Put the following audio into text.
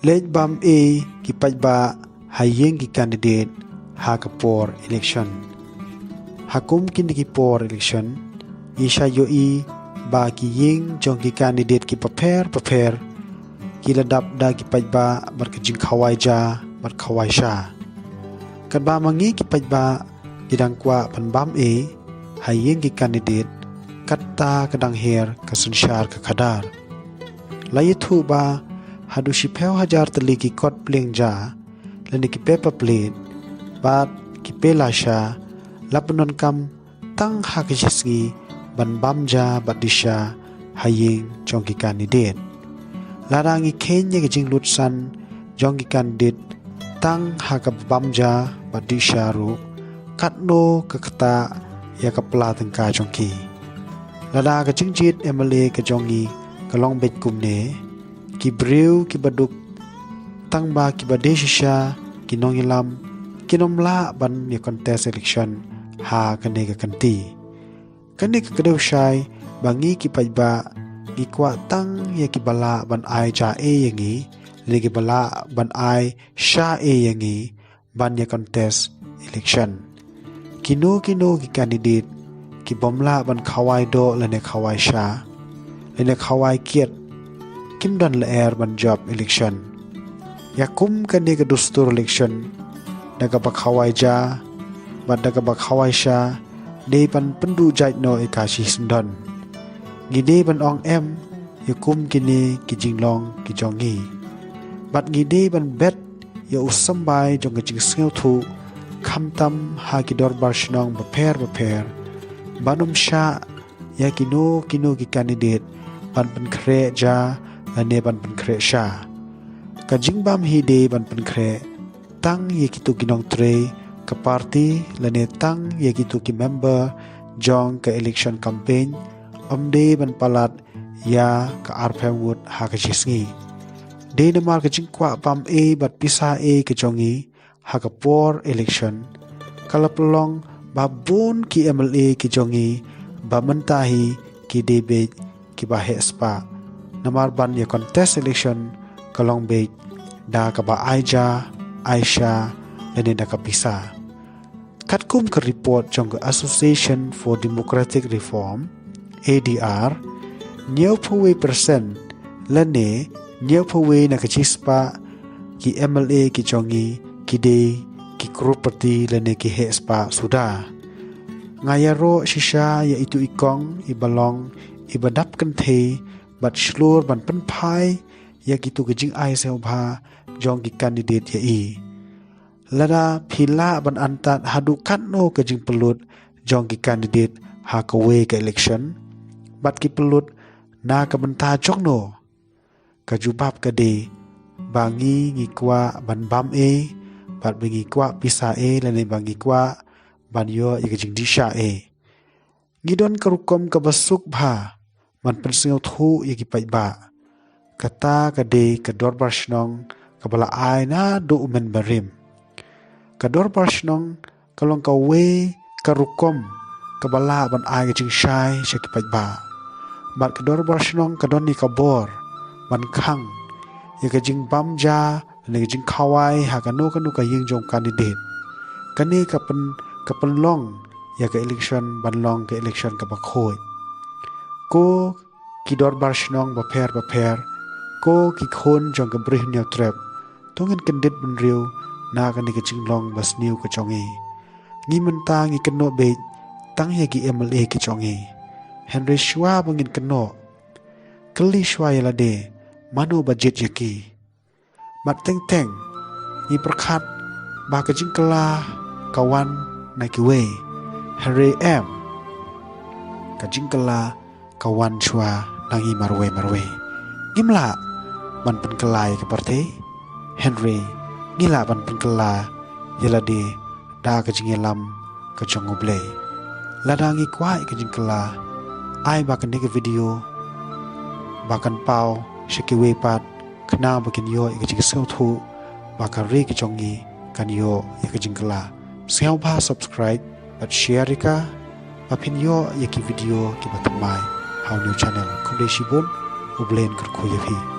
lej bam A ki pajba hayeng ki candidate ha kapor election. Hakum kin ki por election isha yo I ba ki ying jong ki candidate ki prepare ki ladap da ki pajba bar ki jing khawai ja bar khawai sha. Kan ba mangi ki pajba idang kwa pan bam A hayeng ki candidate katta kadang her kasunsyar ka kadar. Lai thu ba hadu shipeu hajar teli ki kot pleng ja lani ki paper plate bat ki pelasha lapunon kam tang hakisgi ban bamja badisha hayeng jong ki candidate. Larangi kenya ki jing lutsan jong ki candidate tang hakab bamja badisha ru katno kakata ya kapla tengka jong ki. Lada ka jingjit MLA ka jongi kalong bet kumne ki breu ki baduk tang ba ki badesha ki nongilam kinomla ban ya contest election ha kane ka kanti kane ka kadew shai bangi ki pajba ki kwa tang ya ki bala ban ai ja e yangi le ki bala ban ai sha e yangi ban ya contest election kino ki candidate ki bomla ban khawai do lene khawai sha lene khawai kiet kim dan le air ban job election yakum kane ka dustur election daga ba khawai ja ban daga ba khawai sha de pan pendu jait no ikashi sundon ngide ban ong em yakum kini ki jinglong ki jongi bat ngide ban bet ya usambai jong ka jing sngeu thu khamtam ha ki dorbar shnong ba pher banum sha ya kino ki candidate ban pen kre ja ane ban pen kre sha ka jingbam hi de ban pen kre tang ye kitu kinong tre ka party lane tang ye kitu ki member jong ka election campaign omde ban palat ya ka arpewut ha ka jisngi de na mar ka jingkwa pam e bat pisa e ka jongi ha ka por election kalapelong babun ki MLA ki jongi ba mentahi ki debate ki ba hespa namar ban ya contest election kalong be da ka ba aija aisha lene da ka pisa katkum ka report jong Association for Democratic Reform ADR new phuwe percent lene new phuwe na ka chispa ki MLA ki jongi ki de ki property lene ki hespa suda ngayaro shisha ya itu ikong ibalong ibadap kan the bat shlur ban pen phai ya kitu ke jing ai selbha jong ki candidate ya I lada phila ban antat hadu katno ke jing pelut jong ki candidate ha ka we ka election bat ki pelut na ka benta jongno ka jubab ka de bangi ngikwa ban bam e bat bangi kwa pisa e lane bangi kwa ban yo ya jing disha e ngidon karukom ka basuk bha man penseu thu ya ki paiba kata ka de ka dorbar shnong ka bala ai na do umen barim ka dorbar shnong kalong ka we karukom ka bala ban ai ka jing shai sha ki paiba bat ka dorbar shnong ka doni ka bor ban khang ya ka jing bamja ne jing khawai ha ka no ka ying jong candidate kane ka pen long ya ka election ban long ka election ka ba khoi ko ki dorbar shnong ba pher ko ki khon jong ka brih new trap tongin candidate ban riu na ka ne ka jing long bas new ka chongi ngi man ta ngi kano be tang ya ki MLA ki chongi Henry Shwa bangin kano kali shwa ya de mano budget ya ki mat teng ni perkhat ba ka jing kala kawan na ki we Henry M ka jing kala kawan shwa nangi marwe gimla ban pen kelai ke partai Henry gila ban pen kela yala de da ka jing lam ka jongoble ladangi kwai ka jing kela ai ba kan ke video ba kan pau shikiwe pat khna ba kin yo ka jing sau thu ba ka re ka jongi kan yo ya ka jing kela sel ba subscribe at share ka ba pin yo ya ki video ki batamai how new channel kumde shibun ublen kur khoye phi